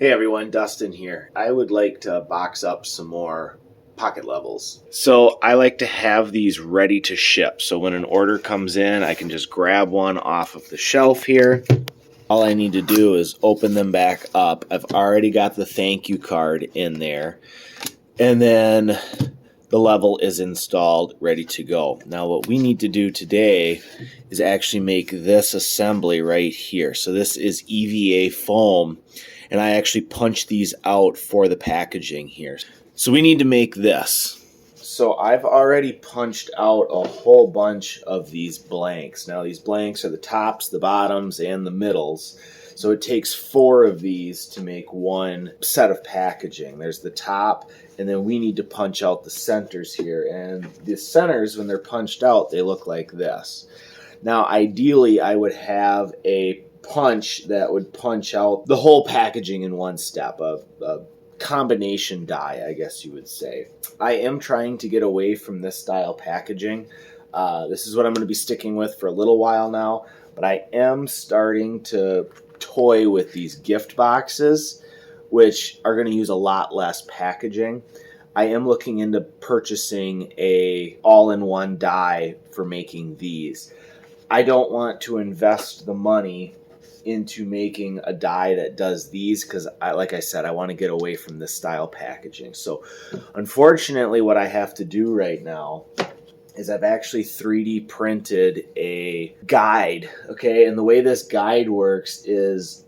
Hey everyone, Dustin here. I would like to box up some more pocket levels. So I like to have these ready to ship. So when an order comes in, I can just grab one off of the shelf here. All I need to do is open them back up. I've already got the thank you card in there. And then the level is installed, ready to go. Now what we need to do today is actually make this assembly right here. So this is EVA foam, and I actually punch these out for the packaging here. So we need to make this. So I've already punched out a whole bunch of these blanks. Now these blanks are the tops, the bottoms, and the middles. So it takes 4 of these to make one set of packaging. There's the top, and then we need to punch out the centers here. And the centers, when they're punched out, they look like this. Now, ideally, I would have a punch that would punch out the whole packaging in one step, a combination die, I guess you would say. I am trying to get away from this style packaging. This is what I'm going to be sticking with for a little while now, but I am starting to toy with these gift boxes, which are going to use a lot less packaging. I am looking into purchasing a all-in-one die for making these. I don't want to invest the money into making a die that does these because, like I said, I want to get away from this style packaging. So unfortunately, what I have to do right now is I've actually 3D printed a guide, okay? And the way this guide works is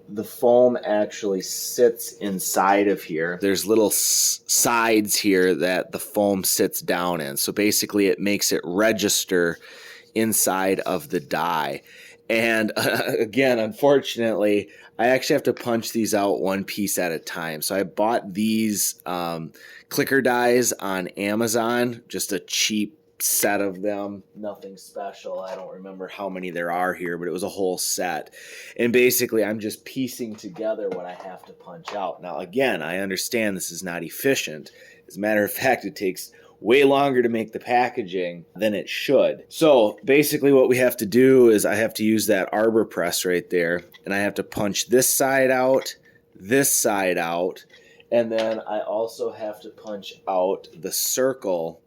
the foam actually sits inside of here. There's little sides here that the foam sits down in. So basically it makes it register inside of the die. And again, unfortunately, I actually have to punch these out one piece at a time. So I bought these clicker dies on Amazon, just a cheap set of them, nothing special. I don't remember how many there are here, but it was a whole set. And basically, I'm just piecing together what I have to punch out. Now, again, I understand this is not efficient. As a matter of fact, it takes way longer to make the packaging than it should. So basically what we have to do is I have to use that arbor press right there, and I have to punch this side out, and then I also have to punch out the circle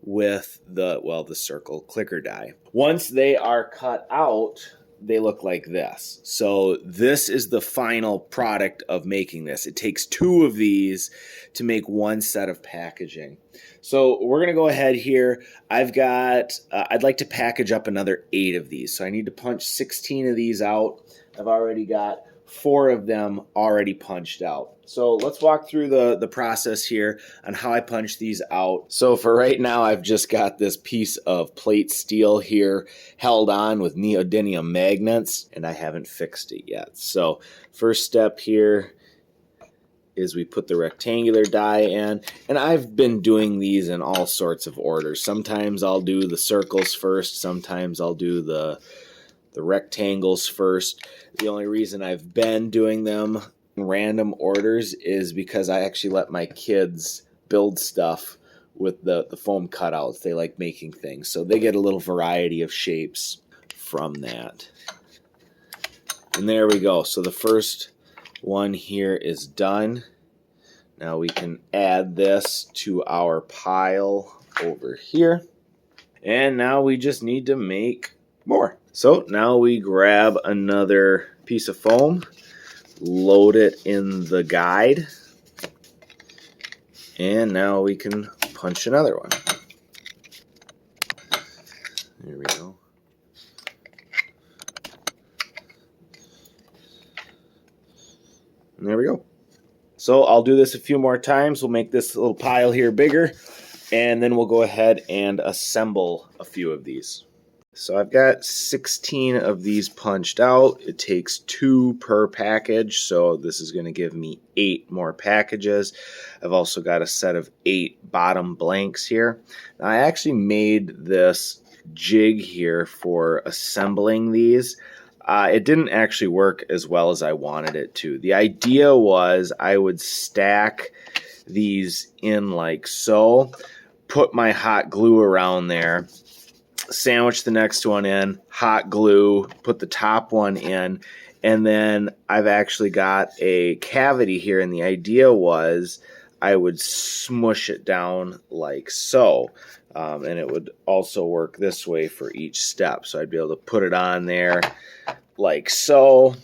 with the circle clicker die. Once they are cut out, they look like this. So this is the final product of making this. It takes 2 of these to make one set of packaging. So we're going to go ahead here. I'd like to package up another 8 of these. So I need to punch 16 of these out. I've already got 4 of them already punched out. So let's walk through the process here on how I punch these out. So for right now, I've just got this piece of plate steel here held on with neodymium magnets, and I haven't fixed it yet. So first step here is we put the rectangular die in, and I've been doing these in all sorts of orders. Sometimes I'll do the circles first, sometimes I'll do the rectangles first. The only reason I've been doing them in random orders is because I actually let my kids build stuff with the foam cutouts. They like making things, so they get a little variety of shapes from that. And there we go. So the first one here is done. Now we can add this to our pile over here. And now we just need to make more. So now we grab another piece of foam, load it in the guide, and now we can punch another one. There we go. And there we go. So I'll do this a few more times. We'll make this little pile here bigger, and then we'll go ahead and assemble a few of these. So I've got 16 of these punched out. It takes 2 per package, so this is going to give me 8 more packages. I've also got a set of 8 bottom blanks here. Now, I actually made this jig here for assembling these. It didn't actually work as well as I wanted it to. The idea was I would stack these in like so, put my hot glue around there, sandwich the next one in, hot glue, put the top one in, And then I've actually got a cavity here, and the idea was I would smush it down like so. And it would also work this way for each step. So I'd be able to put it on there like so,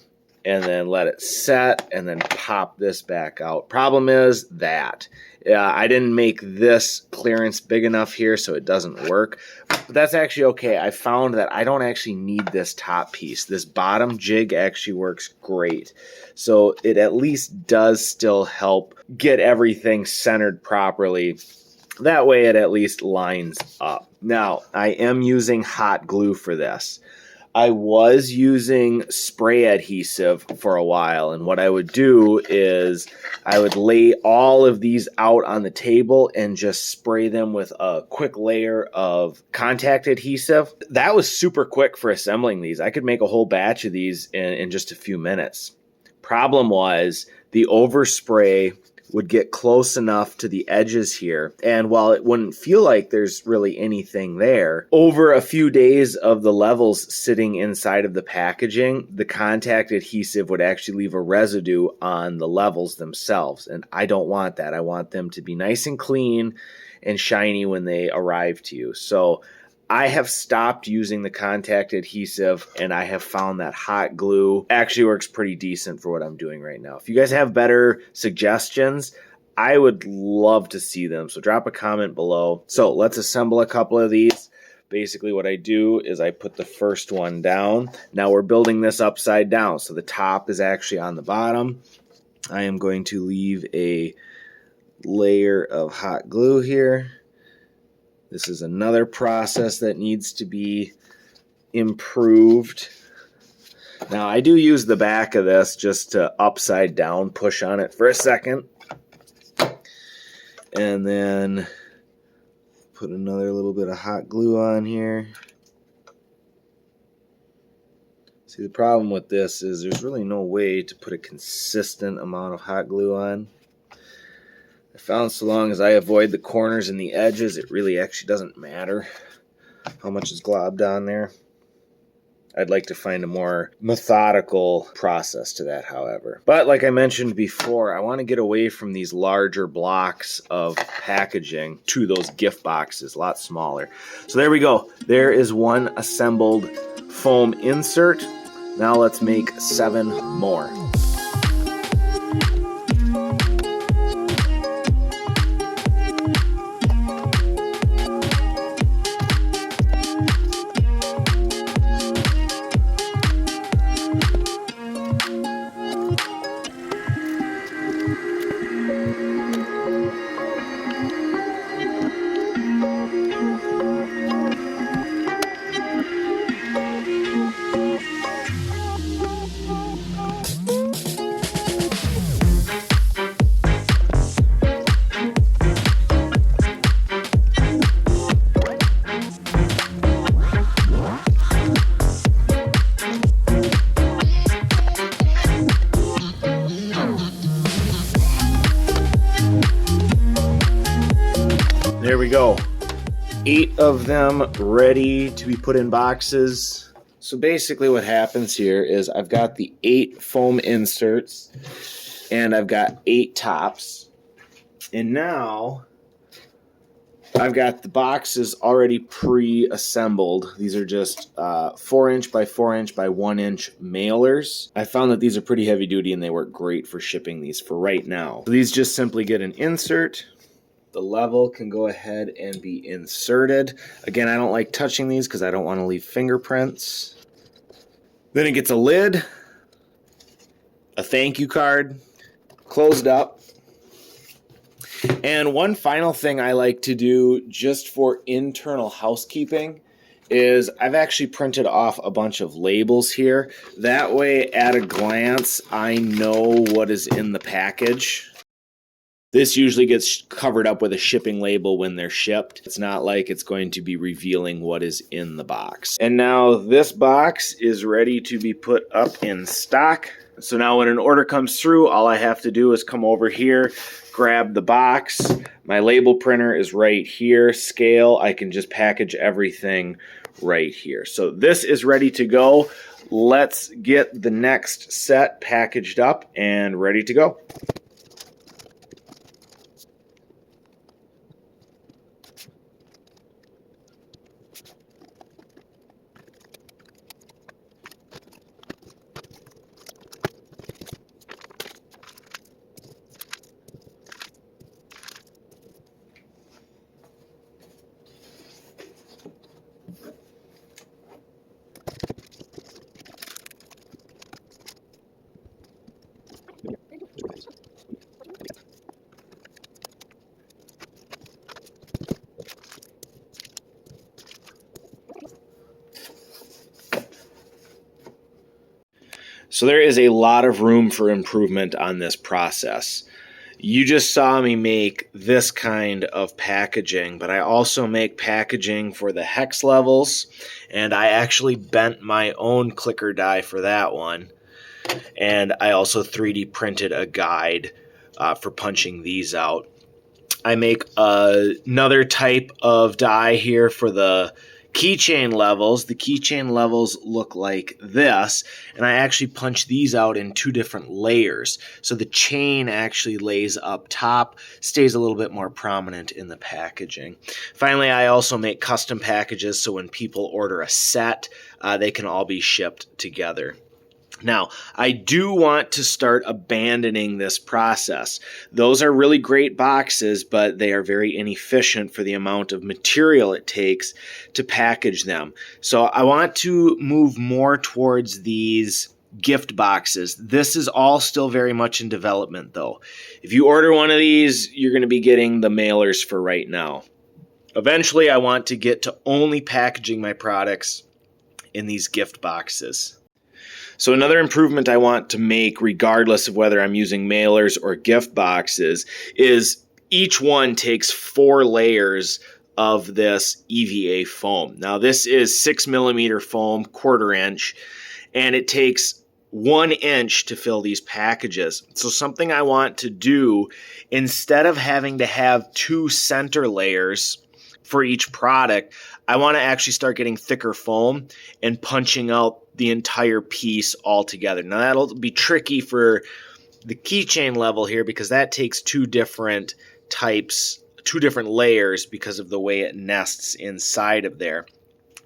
and then let it set, and then pop this back out. Problem is that I didn't make this clearance big enough here, so it doesn't work. But that's actually okay. I found that I don't actually need this top piece. This bottom jig actually works great. So it at least does still help get everything centered properly. That way it at least lines up. Now, I am using hot glue for this. I was using spray adhesive for a while, and what I would do is I would lay all of these out on the table and just spray them with a quick layer of contact adhesive. That was super quick for assembling these. I could make a whole batch of these in just a few minutes. Problem was the overspray would get close enough to the edges here, and while it wouldn't feel like there's really anything there, over a few days of the levels sitting inside of the packaging, the contact adhesive would actually leave a residue on the levels themselves, and I don't want that. I want them to be nice and clean and shiny when they arrive to you. So I have stopped using the contact adhesive, and I have found that hot glue actually works pretty decent for what I'm doing right now. If you guys have better suggestions, I would love to see them. So drop a comment below. So let's assemble a couple of these. Basically what I do is I put the first one down. Now we're building this upside down. So the top is actually on the bottom. I am going to leave a layer of hot glue here. This is another process that needs to be improved. Now, I do use the back of this just to upside down push on it for a second. And then put another little bit of hot glue on here. See, the problem with this is there's really no way to put a consistent amount of hot glue on. I found so long as I avoid the corners and the edges, it really actually doesn't matter how much is globbed on there. I'd like to find a more methodical process to that, however. But like I mentioned before, I want to get away from these larger blocks of packaging to those gift boxes, a lot smaller. So there we go. There is one assembled foam insert. Now let's make 7 more. There we go. 8 of them ready to be put in boxes. So basically what happens here is I've got the 8 foam inserts and I've got 8 tops. And now I've got the boxes already pre-assembled. These are just 4" by 4" by 1" mailers. I found that these are pretty heavy duty and they work great for shipping these for right now. So these just simply get an insert. The level can go ahead and be inserted. Again, I don't like touching these because I don't want to leave fingerprints. Then it gets a lid, a thank you card, closed up. And one final thing I like to do just for internal housekeeping is I've actually printed off a bunch of labels here. That way, at a glance, I know what is in the package. This usually gets covered up with a shipping label when they're shipped. It's not like it's going to be revealing what is in the box. And now this box is ready to be put up in stock. So now when an order comes through, all I have to do is come over here, grab the box. My label printer is right here. Scale, I can just package everything right here. So this is ready to go. let's get the next set packaged up and ready to go. So there is a lot of room for improvement on this process. You just saw me make this kind of packaging, but I also make packaging for the hex levels, and I actually bent my own clicker die for that one. And I also 3D printed a guide for punching these out. I make another type of die here for the keychain levels. The keychain levels look like this, and I actually punch these out in 2 different layers. So the chain actually lays up top, stays a little bit more prominent in the packaging. Finally, I also make custom packages, so when people order a set, they can all be shipped together. Now, I do want to start abandoning this process. Those are really great boxes, but they are very inefficient for the amount of material it takes to package them. So I want to move more towards these gift boxes. This is all still very much in development, though. If you order one of these, you're going to be getting the mailers for right now. Eventually, I want to get to only packaging my products in these gift boxes. So another improvement I want to make, regardless of whether I'm using mailers or gift boxes, is each one takes 4 layers of this EVA foam. Now this is 6mm foam, 1/4 inch, and it takes 1 inch to fill these packages. So something I want to do, instead of having to have 2 center layers for each product, I want to actually start getting thicker foam and punching out the entire piece all together. Now that'll be tricky for the keychain level here because that takes 2 different types, 2 different layers because of the way it nests inside of there.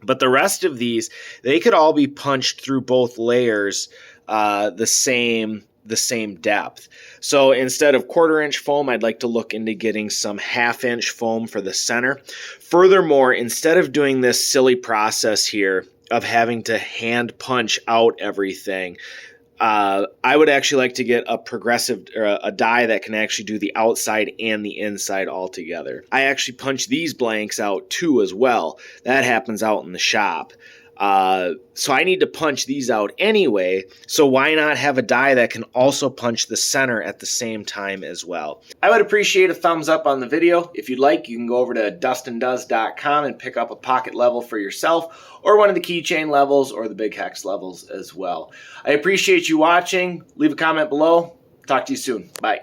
But the rest of these, they could all be punched through both layers the same depth. So instead of 1/4 inch foam, I'd like to look into getting some 1/2 inch foam for the center. Furthermore, instead of doing this silly process here of having to hand punch out everything, I would actually like to get a progressive, a die that can actually do the outside and the inside all together. I actually punch these blanks out too as well. That happens out in the shop. So I need to punch these out anyway, so why not have a die that can also punch the center at the same time as well? I would appreciate a thumbs up on the video. If you'd like, you can go over to dustindoes.com and pick up a pocket level for yourself, or one of the keychain levels, or the big hex levels as well. I appreciate you watching. Leave a comment below. Talk to you soon. Bye.